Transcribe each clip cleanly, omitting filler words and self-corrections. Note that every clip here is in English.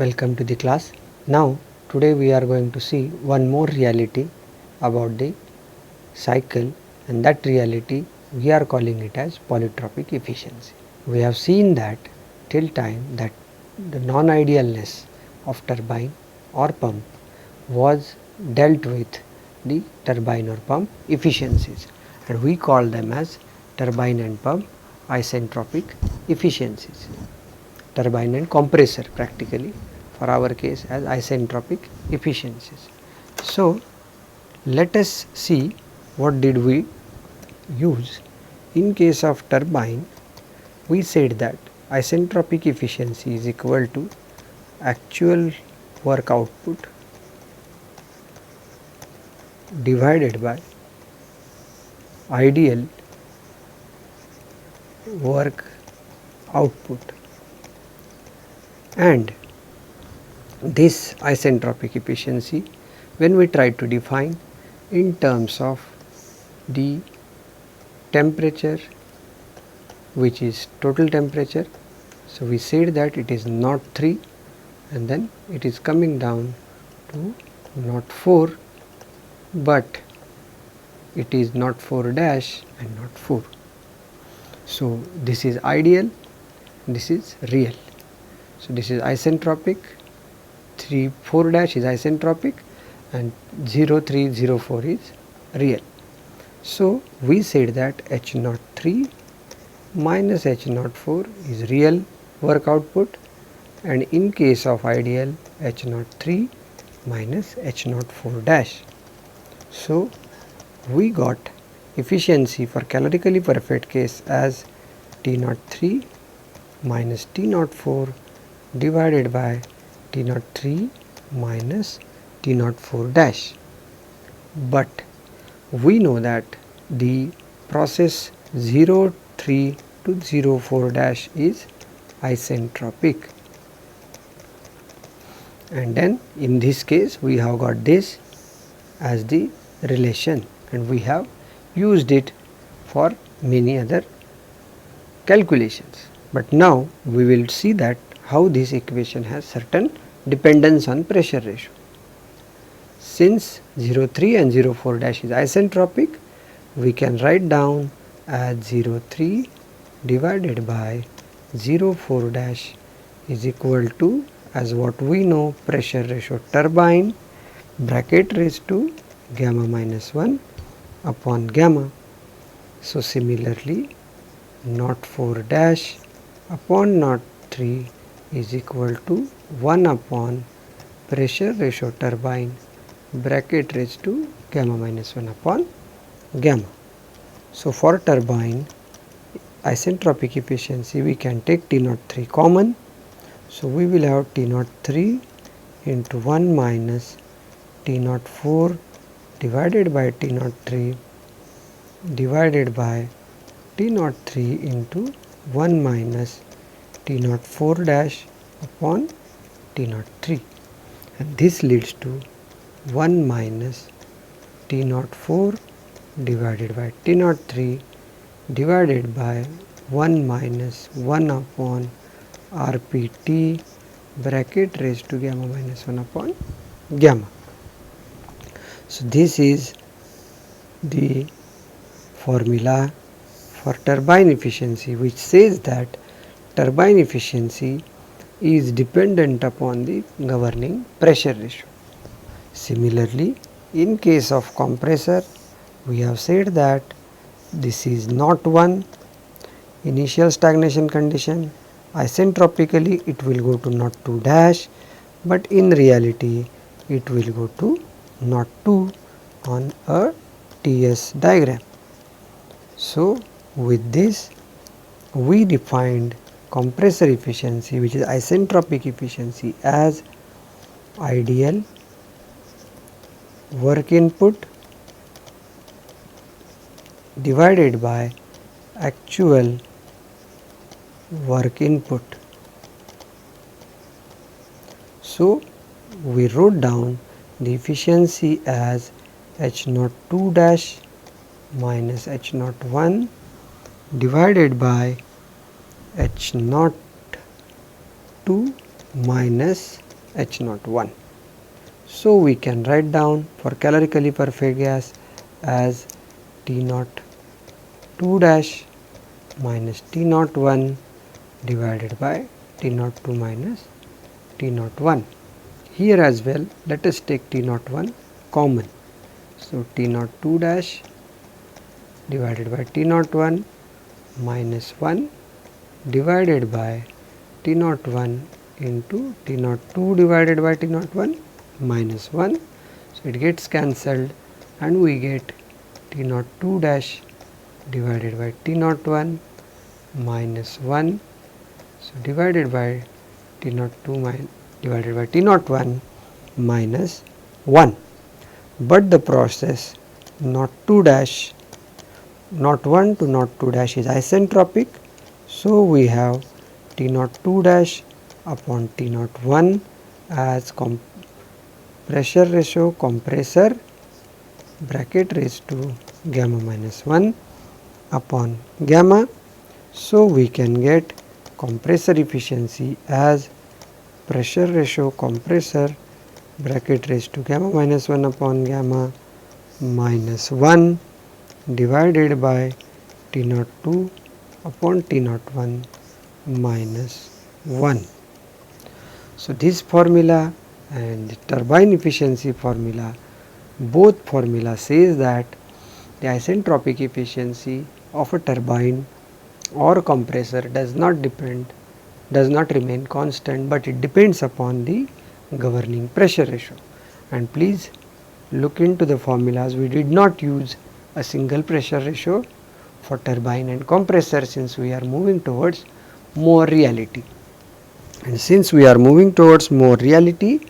Welcome to the class. Now today we are going to see one more reality about the cycle, and that reality we are calling it as polytropic efficiency. We have seen that till time that the non-idealness of turbine or pump was dealt with the turbine or pump efficiencies, and we call them as turbine and pump isentropic efficiencies. Turbine and compressor practically for our case as isentropic efficiencies. So let us see what did we use. In case of turbine, we said that isentropic efficiency is equal to actual work output divided by ideal work output, and this isentropic efficiency, when we try to define in terms of the temperature, which is total temperature, so we said that it is not 3 and then it is coming down to not 4, but it is not 4 dash and not 4. So this is ideal, this is real. So this is isentropic, 4 dash is isentropic and 0304 is real. So we said that H naught 3 minus H naught 4 is real work output, and in case of ideal H naught 3 minus H naught 4 dash. So we got efficiency for calorically perfect case as T naught 3 minus T naught 4 divided by T naught 3 minus T naught 4 dash. But we know that the process 03 to 04 dash is isentropic, and then in this case we have got this as the relation, and we have used it for many other calculations. But now we will see that how this equation has certain dependence on pressure ratio. Since 03 and 04 dash is isentropic, we can write down as 03 divided by 04 dash is equal to, as what we know, pressure ratio turbine bracket raised to gamma minus 1 upon gamma. So similarly, naught 4 dash upon naught 3 is equal to 1 upon pressure ratio turbine bracket raised to gamma minus 1 upon gamma. So for turbine isentropic efficiency, we can take T naught 3 common. So we will have T naught 3 into 1 minus T naught 4 divided by T naught 3 divided by T naught 3 into 1 minus T naught 4 dash upon T naught 3, and this leads to 1 minus T naught 4 divided by T naught 3 divided by 1 minus 1 upon RPT bracket raised to gamma minus 1 upon gamma. So this is the formula for turbine efficiency, which says that turbine efficiency is dependent upon the governing pressure ratio. Similarly, in case of compressor, we have said that this is not 1 initial stagnation condition. Isentropically it will go to not 2 dash, but in reality it will go to not 2 on a TS diagram. So with this we defined compressor efficiency, which is isentropic efficiency, as ideal work input divided by actual work input. So we wrote down the efficiency as H naught 2 dash minus H naught 1 divided by H naught 2 minus H01. So we can write down for calorically perfect gas as T02 dash minus T01 divided by T02 minus T01. Here as well, let us take T01 common. So T02 dash divided by T01 minus 1 divided by T01 into T02 divided by T01 minus 1. So it gets cancelled and we get T02 dash divided by T01 minus 1. So divided by T02 divided by T01 minus 1. But the process not 2 dash, not 1 to not 2 dash is isentropic. So we have T02 dash upon T01 as pressure ratio compressor bracket raised to gamma minus 1 upon gamma. So we can get compressor efficiency as pressure ratio compressor bracket raised to gamma minus 1 upon gamma minus 1 divided by T02 upon T01 minus 1. So this formula and the turbine efficiency formula, both formula says that the isentropic efficiency of a turbine or compressor does not remain constant, but it depends upon the governing pressure ratio. And please look into the formulas. We did not use a single pressure ratio for turbine and compressor since we are moving towards more reality. And since we are moving towards more reality,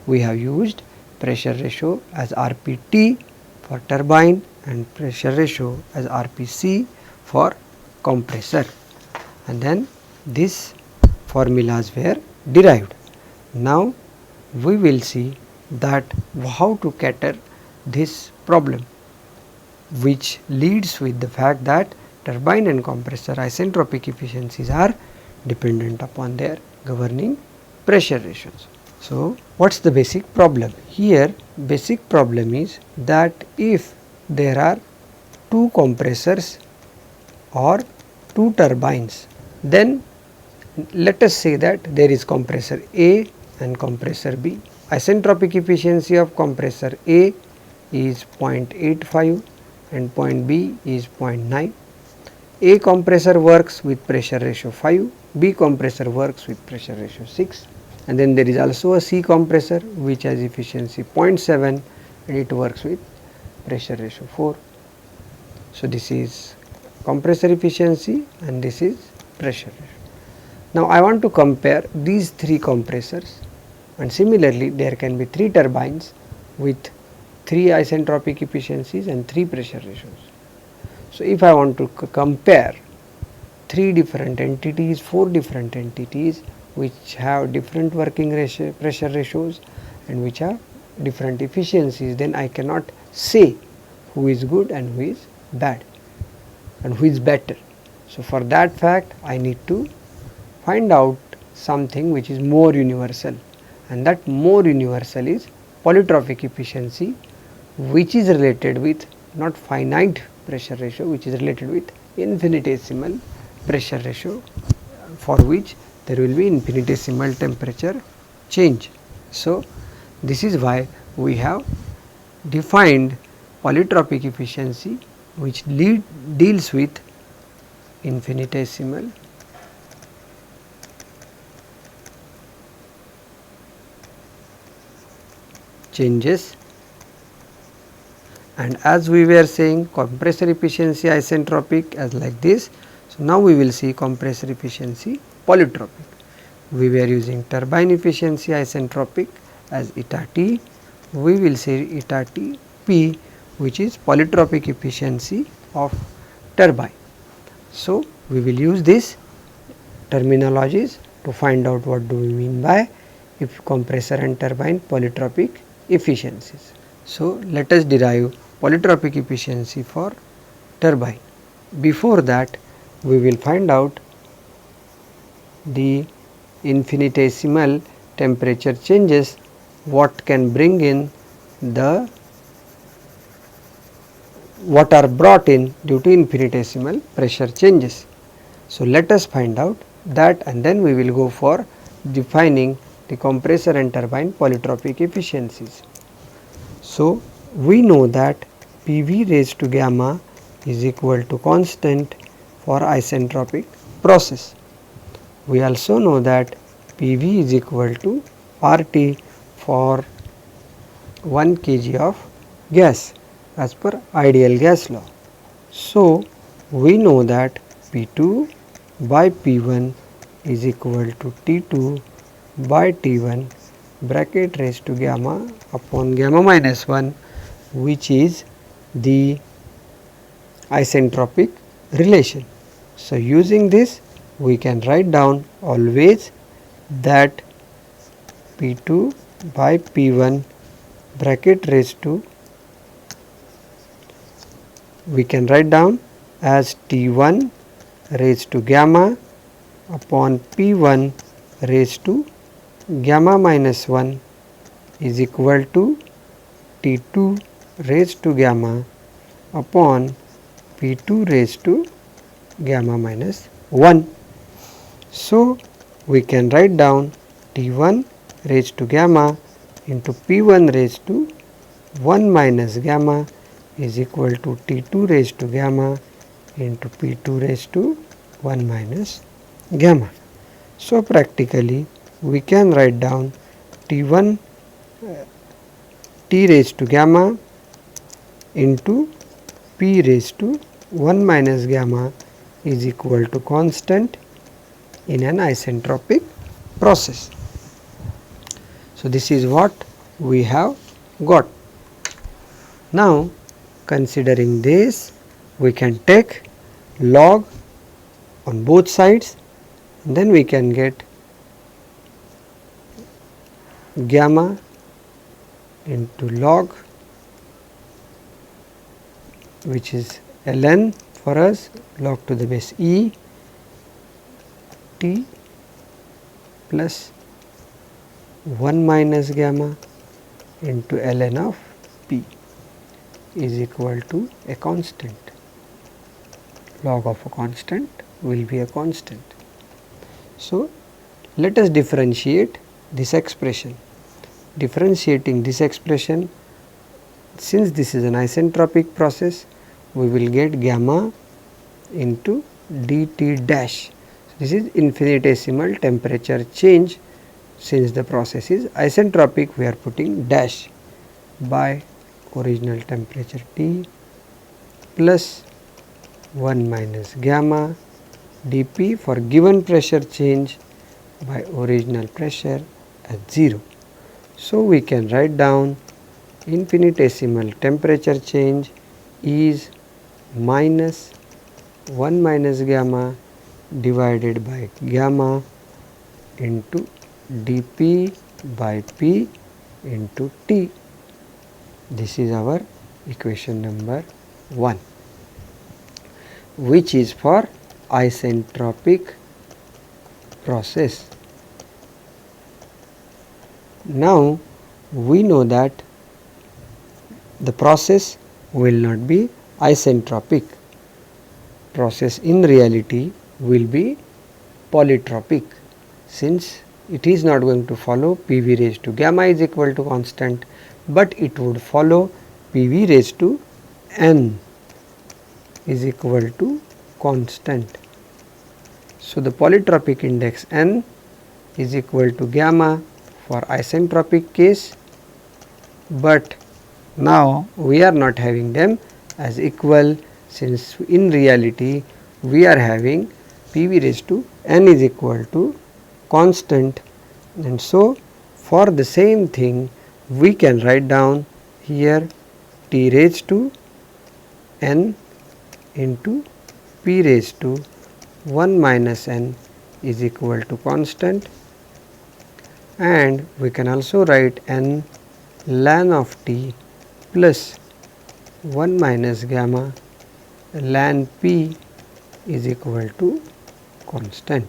we have used pressure ratio as RPT for turbine and pressure ratio as RPC for compressor, and then these formulas were derived. Now we will see that how to cater this problem, which leads with the fact that turbine and compressor isentropic efficiencies are dependent upon their governing pressure ratios. So what's the basic problem? Here basic problem is that if there are two compressors or two turbines, then let us say that there is compressor A and compressor B. Isentropic efficiency of compressor A is 0.85 and point B is 0.9. A compressor works with pressure ratio 5, B compressor works with pressure ratio 6, and then there is also a C compressor which has efficiency 0.7 and it works with pressure ratio 4. So this is compressor efficiency and this is pressure ratio. Now I want to compare these three compressors, and similarly there can be three turbines with three isentropic efficiencies and three pressure ratios. So if I want to compare three different entities, four different entities which have different working pressure ratios and which have different efficiencies, then I cannot say who is good and who is bad and who is better. So for that fact I need to find out something which is more universal, and that more universal is polytropic efficiency, which is related with not finite pressure ratio, which is related with infinitesimal pressure ratio, for which there will be infinitesimal temperature change. So this is why we have defined polytropic efficiency, which deals with infinitesimal changes. And as we were saying, compressor efficiency isentropic as like this. So now we will see compressor efficiency polytropic. We were using turbine efficiency isentropic as eta T. We will say eta T P, which is polytropic efficiency of turbine. So we will use these terminologies to find out what do we mean by if compressor and turbine polytropic efficiencies. So let us derive polytropic efficiency for turbine. Before that we will find out the infinitesimal temperature changes, what can bring in the what are brought in due to infinitesimal pressure changes. So, let us find out that, and then we will go for defining the compressor and turbine polytropic efficiencies. So, we know that PV raised to gamma is equal to constant for isentropic process. We also know that PV is equal to RT for 1 kg of gas as per ideal gas law. So, we know that P2 by P1 is equal to T2 by T1 bracket raised to gamma upon gamma minus 1, which is the isentropic relation. So, using this we can write down always that P2 by P1 bracket raised to, we can write down as T1 raised to gamma upon P1 raised to gamma minus 1 is equal to T2 raised to gamma upon P2 raised to gamma minus 1. So, we can write down T1 raised to gamma into P1 raised to 1 minus gamma is equal to T2 raised to gamma into P2 raised to 1 minus gamma. So, practically we can write down T1 T raised to gamma into P raised to 1 minus gamma is equal to constant in an isentropic process. So, this is what we have got. Now, considering this, we can take log on both sides, and then we can get gamma into log, which is ln for us, log to the base e t plus 1 minus gamma into ln of p is equal to a constant. Log of a constant will be a constant. So, let us differentiate this expression. Differentiating this expression, since this is an isentropic process, we will get gamma into dt dash. This is infinitesimal temperature change. Since the process is isentropic, we are putting dash by original temperature T plus 1 minus gamma dP for given pressure change by original pressure at 0. So, we can write down infinitesimal temperature change is minus 1 minus gamma divided by gamma into dP by P into T. This is our equation number 1, which is for isentropic process. Now, we know that the process will not be isentropic. Process in reality will be polytropic, since it is not going to follow PV raised to gamma is equal to constant, but it would follow PV raised to n is equal to constant. So, the polytropic index n is equal to gamma for isentropic case, but now we are not having them as equal, since in reality we are having PV raised to n is equal to constant, and so for the same thing we can write down here T raised to n into P raised to 1 minus n is equal to constant, and we can also write n ln of T plus 1 minus gamma ln P is equal to constant.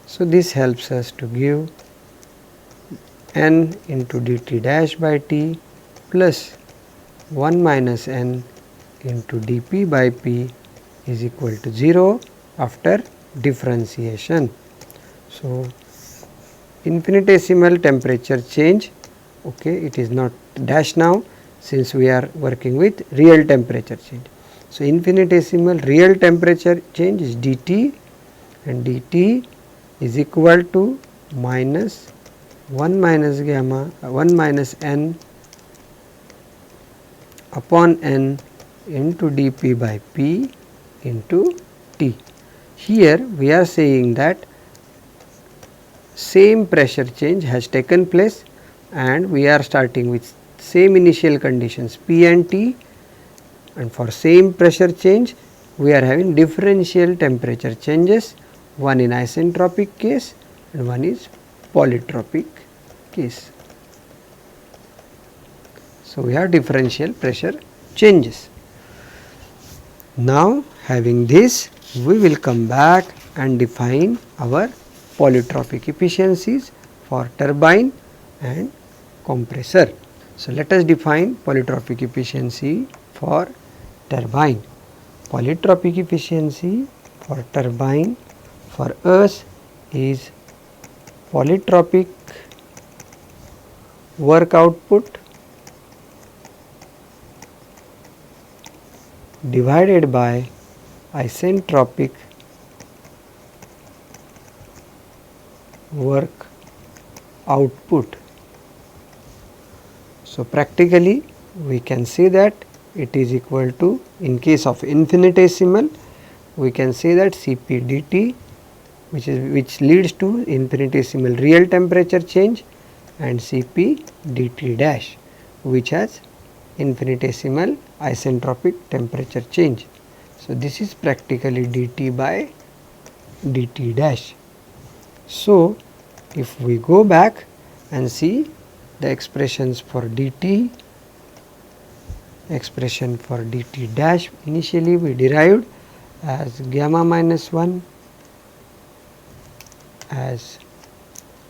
So, this helps us to give n into dt dash by t plus 1 minus n into dp by p is equal to 0 after differentiation. So, infinitesimal temperature change, okay, it is not dash now since we are working with real temperature change. So, infinitesimal real temperature change is dt, and dt is equal to minus 1 minus gamma 1 minus n upon n into dp by p into t. Here we are saying that same pressure change has taken place and we are starting with same initial conditions P and T, and for same pressure change we are having differential temperature changes, one in isentropic case and one is polytropic case. So, we have differential pressure changes. Now, having this, we will come back and define our polytropic efficiencies for turbine and compressor. So, let us define polytropic efficiency for turbine. Polytropic efficiency for turbine for us is polytropic work output divided by isentropic work output. So, practically we can say that it is equal to, in case of infinitesimal, we can say that Cp dt, which leads to infinitesimal real temperature change, and Cp dt dash, which has infinitesimal isentropic temperature change. So, this is practically dt by dt dash. So, if we go back and see the expressions for dt, expression for dt dash, initially we derived as gamma minus 1 as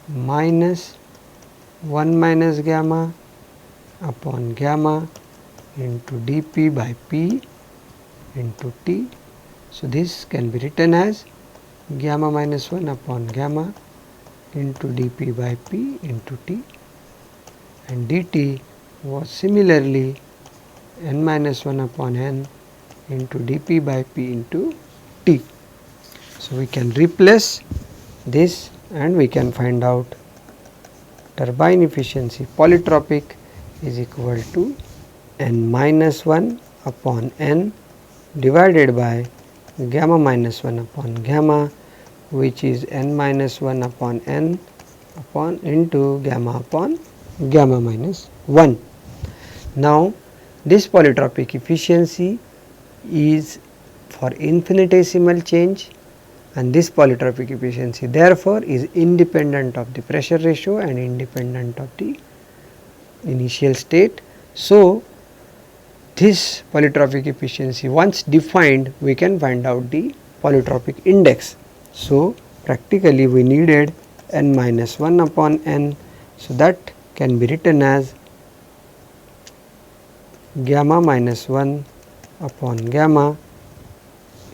minus 1 minus gamma upon gamma into dp by p into t. So, this can be written as gamma minus 1 upon gamma into dp by p into t, and dt was similarly n minus 1 upon n into dp by p into t. So, we can replace this and we can find out turbine efficiency polytropic is equal to n minus 1 upon n divided by gamma minus 1 upon gamma, which is n minus 1 upon n upon into gamma upon gamma minus 1. Now, this polytropic efficiency is for infinitesimal change, and this polytropic efficiency therefore is independent of the pressure ratio and independent of the initial state. So, this polytropic efficiency once defined, we can find out the polytropic index. So, practically we needed n minus 1 upon n. So, that can be written as gamma minus 1 upon gamma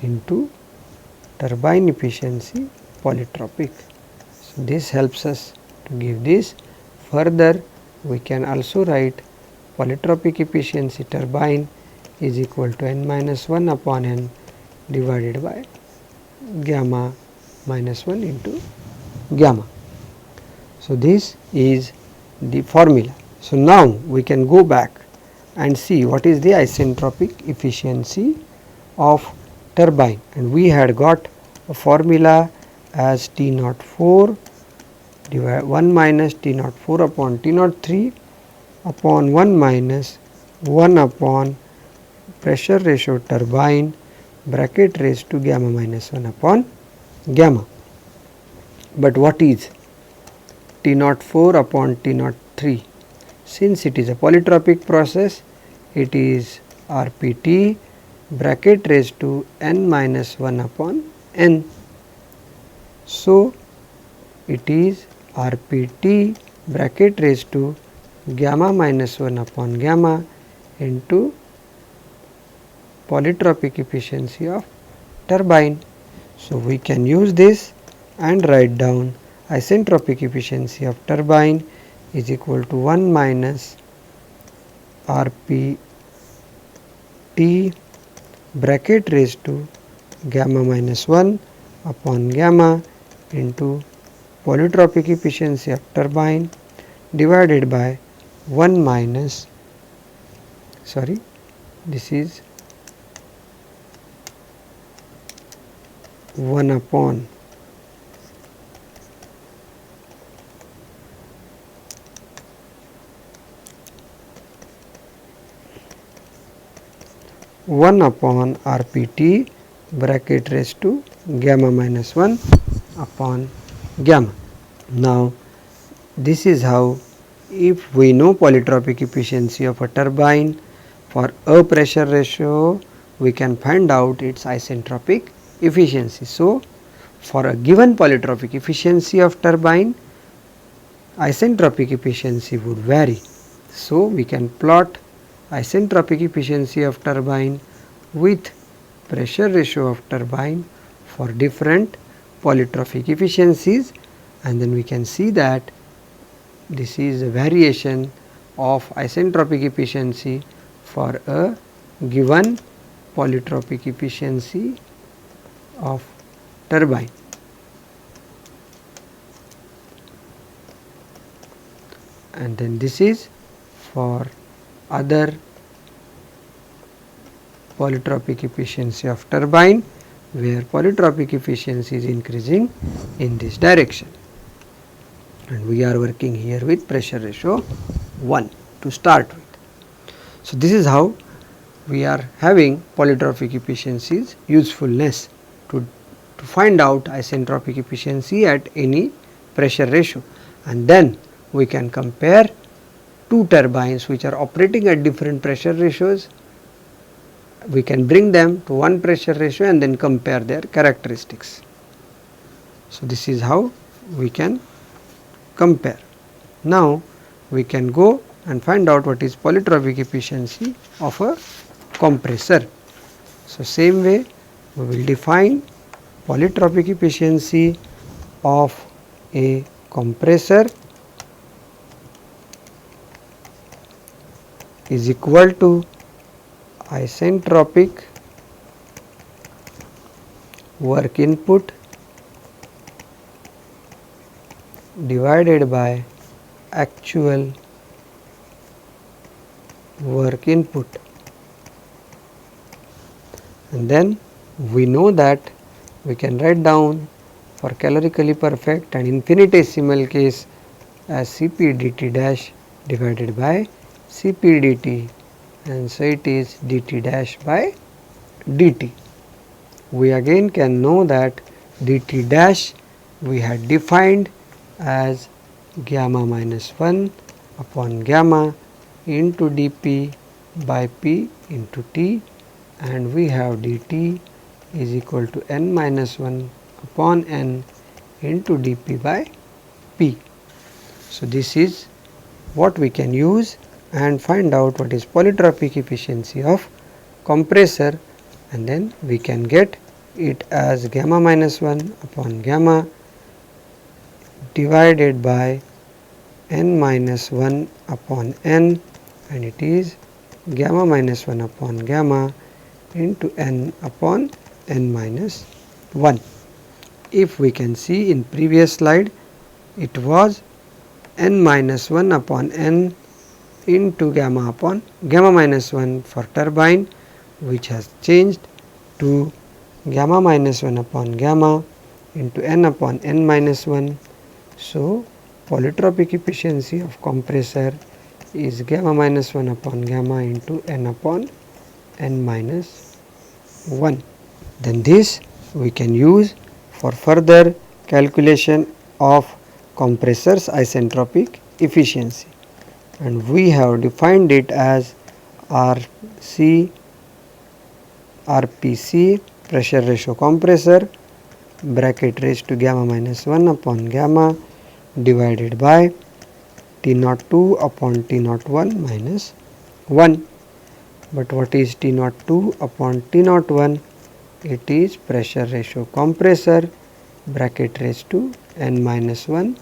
into turbine efficiency polytropic. So, this helps us to give this. Further, we can also write polytropic efficiency turbine is equal to n minus 1 upon n divided by gamma minus 1 into gamma. So, this is the formula. So, now we can go back and see what is the isentropic efficiency of turbine, and we had got a formula as T naught 4 divide 1 minus T naught 4 upon T naught 3 upon 1 minus 1 upon pressure ratio turbine bracket raised to gamma minus 1 upon gamma. But what is T naught 4 upon T naught 3? Since it is a polytropic process, it is RPT bracket raised to n minus 1 upon n. So, it is RPT bracket raised to gamma minus 1 upon gamma into polytropic efficiency of turbine. So, we can use this and write down isentropic efficiency of turbine is equal to 1 minus RPT bracket raised to gamma minus 1 upon gamma into polytropic efficiency of turbine divided by 1 minus, this is 1 upon RPT bracket raised to gamma minus 1 upon gamma. Now, this is how, if we know polytropic efficiency of a turbine for a pressure ratio, we can find out its isentropic efficiency. So, for a given polytropic efficiency of turbine, isentropic efficiency would vary. So, we can plot isentropic efficiency of turbine with pressure ratio of turbine for different polytropic efficiencies, and then we can see that this is a variation of isentropic efficiency for a given polytropic efficiency of turbine. And then this is for other polytropic efficiency of turbine, where polytropic efficiency is increasing in this direction, and we are working here with pressure ratio 1 to start with. So, this is how we are having polytropic efficiency's usefulness to find out isentropic efficiency at any pressure ratio, and then we can compare two turbines which are operating at different pressure ratios. We can bring them to one pressure ratio and then compare their characteristics. So, this is how we can compare. Now, we can go and find out what is polytropic efficiency of a compressor. So, same way we will define polytropic efficiency of a compressor is equal to isentropic work input divided by actual work input, and then we know that we can write down for calorically perfect and infinitesimal case as Cp dt dash divided by Cp dt, and so it is dt dash by dt. We again can know that dt dash we had defined as gamma minus 1 upon gamma into dp by p into t, and we have dt is equal to n minus 1 upon n into dp by p. So, this is what we can use and find out what is polytropic efficiency of compressor, and then we can get it as gamma minus 1 upon gamma divided by n minus 1 upon n, and it is gamma minus 1 upon gamma into n upon n minus 1. If we can see in previous slide, it was n minus 1 upon n into gamma upon gamma minus 1 for turbine, which has changed to gamma minus 1 upon gamma into n upon n minus 1. So, polytropic efficiency of compressor is gamma minus 1 upon gamma into n upon n minus 1. Then this we can use for further calculation of compressor's isentropic efficiency, and we have defined it as RPC pressure ratio compressor bracket raised to gamma minus 1 upon gamma divided by T02 upon T01 minus 1. But what is T02 upon T01? It is pressure ratio compressor bracket raised to n minus 1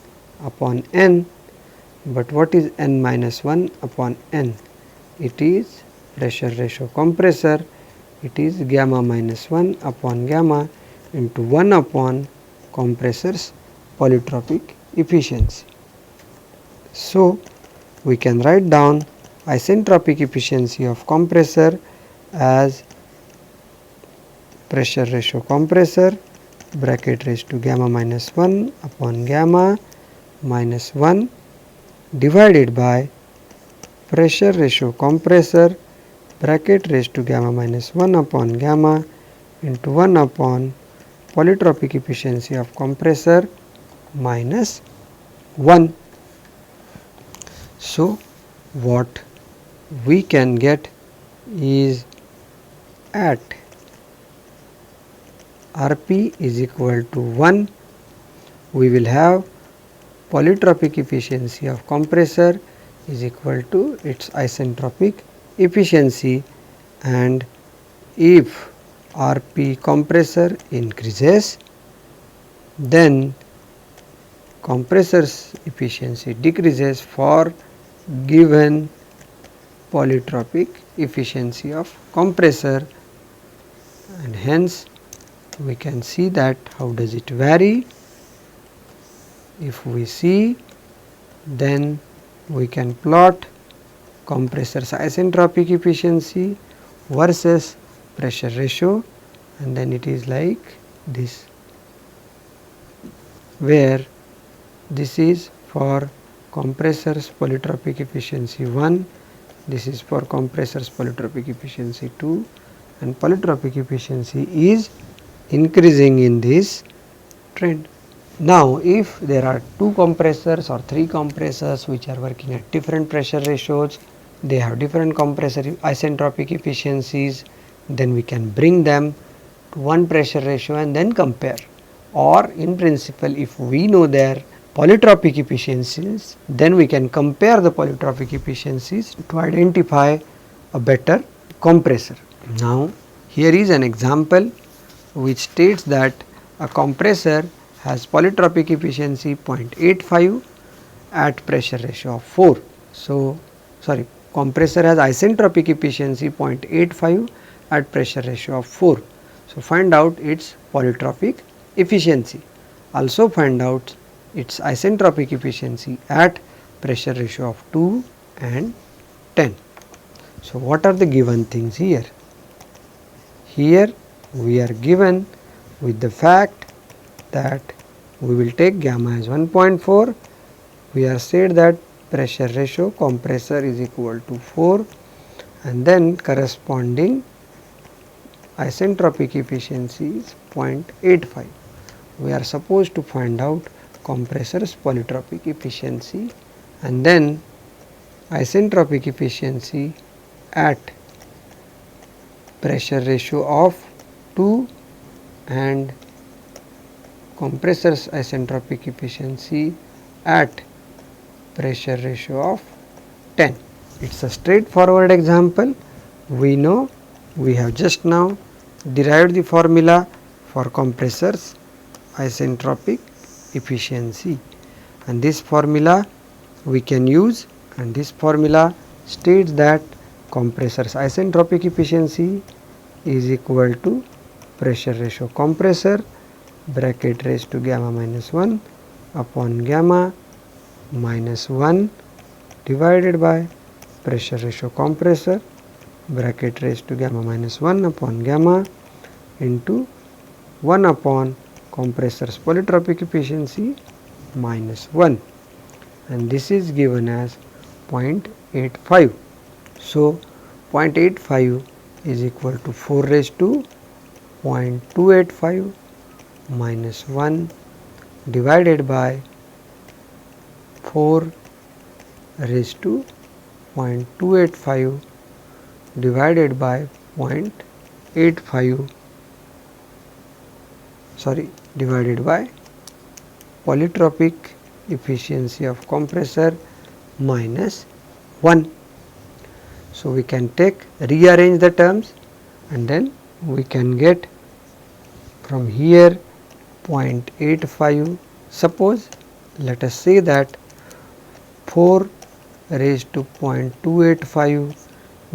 upon n. But what is n minus 1 upon n? It is pressure ratio compressor. It is gamma minus 1 upon gamma into 1 upon compressor's polytropic efficiency. So, we can write down isentropic efficiency of compressor as pressure ratio compressor bracket raised to gamma minus 1 upon gamma minus 1 divided by pressure ratio compressor bracket raised to gamma minus 1 upon gamma into 1 upon polytropic efficiency of compressor minus 1. So, what we can get is at Rp is equal to 1, we will have polytropic efficiency of compressor is equal to its isentropic efficiency, and if Rp compressor increases, then compressor's efficiency decreases for given polytropic efficiency of compressor, and hence we can see that how does it vary. If we see, then we can plot compressor's isentropic efficiency versus pressure ratio, and then it is like this, where this is for compressor's polytropic efficiency 1, this is for compressor's polytropic efficiency 2, and polytropic efficiency is increasing in this trend. Now, if there are 2 compressors or 3 compressors which are working at different pressure ratios, they have different compressor isentropic efficiencies, then we can bring them to one pressure ratio and then compare. Or in principle, if we know their polytropic efficiencies, then we can compare the polytropic efficiencies to identify a better compressor. Now, here is an example which states that a compressor has polytropic efficiency 0.85 at pressure ratio of 4. So, compressor has isentropic efficiency 0.85 at pressure ratio of 4. So, find out its polytropic efficiency. Also find out its isentropic efficiency at pressure ratio of 2 and 10. So, what are the given things here? Here we are given with the fact that we will take gamma as 1.4. We are said that pressure ratio compressor is equal to 4, and then corresponding isentropic efficiency is 0.85. We are supposed to find out compressor's polytropic efficiency and then isentropic efficiency at pressure ratio of 2 and compressor's isentropic efficiency at pressure ratio of 10. It is a straightforward example. We know we have just now derived the formula for compressor's isentropic efficiency, and this formula we can use, and this formula states that compressor's isentropic efficiency is equal to pressure ratio compressor bracket raised to gamma minus 1 upon gamma minus 1 divided by pressure ratio compressor bracket raised to gamma minus 1 upon gamma into 1 upon compressor's polytropic efficiency minus 1, and this is given as 0.85. So, 0.85 is equal to 4 raised to 0.285 minus 1 divided by 4 raised to 0.285 divided by 0.85 divided by polytropic efficiency of compressor minus 1. So, we can rearrange the terms and then we can get from here 0.85. Suppose let us say that 4 raised to 0.285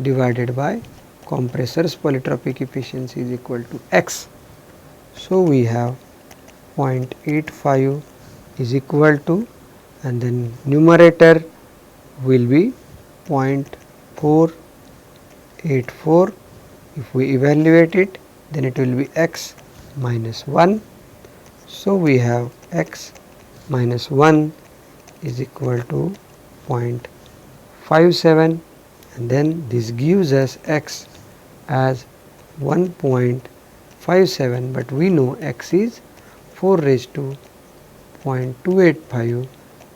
divided by compressor's polytropic efficiency is equal to x. So, we have 0.85 is equal to, and then numerator will be 0.484. If we evaluate it, then it will be x minus 1. So, we have x minus 1 is equal to 0.57, and then this gives us x as 1.57, but we know x is 4 raised to 0.285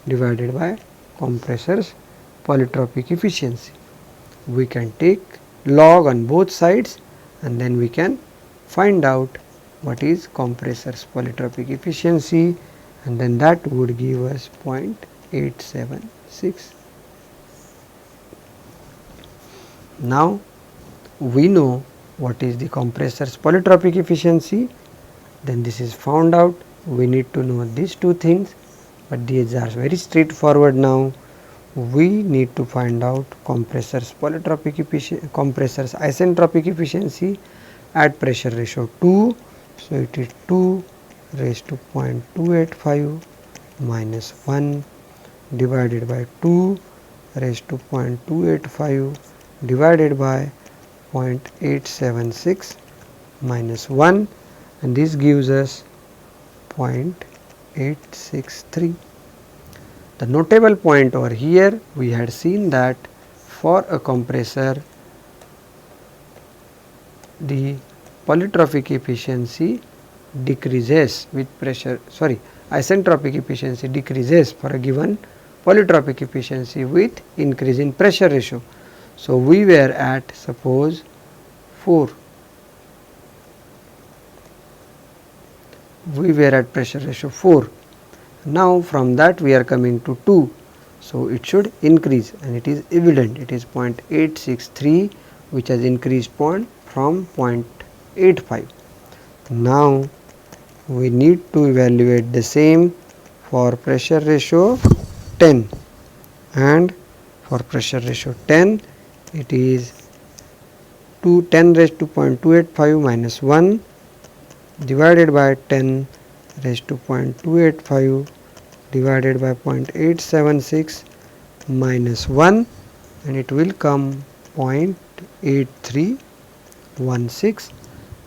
divided by compressor's polytropic efficiency. We can take log on both sides and then we can find out what is compressor's polytropic efficiency, and then that would give us 0.876. Now, we know what is the compressor's polytropic efficiency, then this is found out. We need to know these two things, but these are very straightforward now. We need to find out compressor's polytropic efficiency, compressor's isentropic efficiency at pressure ratio 2. So, it is 2 raised to 0.285 minus 1 divided by 2 raised to 0.285 divided by 0.876 minus 1, and this gives us 0.863. The notable point over here, we had seen that for a compressor the polytropic efficiency decreases with pressure, isentropic efficiency decreases for a given polytropic efficiency with increase in pressure ratio. So, we were at suppose 4, we were at pressure ratio 4. Now, from that we are coming to 2. So, it should increase, and it is evident, it is 0.863 which has increased from 0.85. Now, we need to evaluate the same for pressure ratio 10, and for pressure ratio 10 it is 10 raised to 0.285 minus 1 divided by 10 raised to 0.285 divided by 0.876 minus 1, and it will come 0.8316,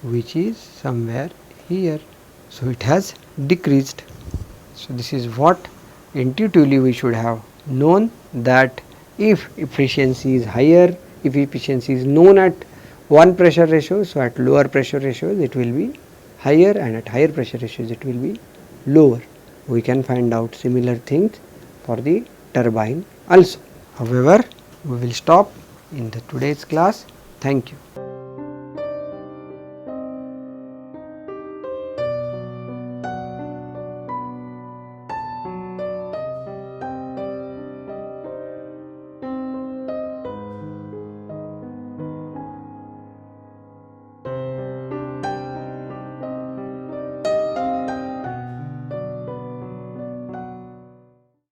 which is somewhere here. So, it has decreased. So, this is what intuitively we should have known, that if efficiency is higher, if efficiency is known at one pressure ratio, so at lower pressure ratios it will be higher, and at higher pressure ratios it will be lower. We can find out similar things for the turbine also. However, we will stop in the today's class. Thank you.